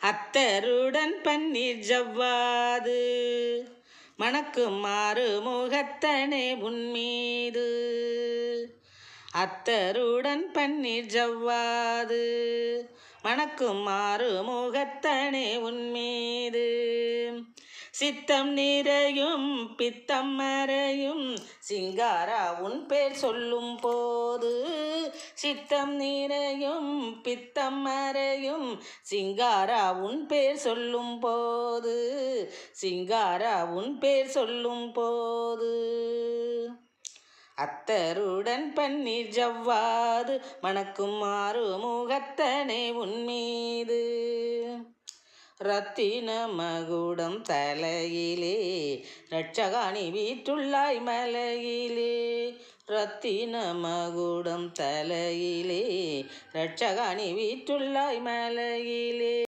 அத்தருடன் பன்னீர் ஜவ்வாது மணக்கும் மாறு முகத்தனே உன்மீது. அத்தருடன் பன்னீர் ஜவ்வாது மணக்கும் மாறு முகத்தனே உன்மீது. சித்தம் நிறையும் பித்தம் மறையும் சிங்காரா உன் பேர் சொல்லும் போது. சித்தம் நிறையும் பித்தம் மறையும் சிங்காரா உன் பேர் சொல்லும் போது. சிங்காரா உன் பேர் சொல்லும் போது. அத்தருடன் பன்னீர் ஜவ்வாது மணக்கும் மாறு முகத்தனே உன்மீது. ரத்தின மகுடம் தலையிலே ரட்சகாணி வீற்றுள்ளாய் மலையிலே. ரத்தின மகுடம் தலையிலே ரட்சகாணி வீற்றுள்ளாய் மலையிலே.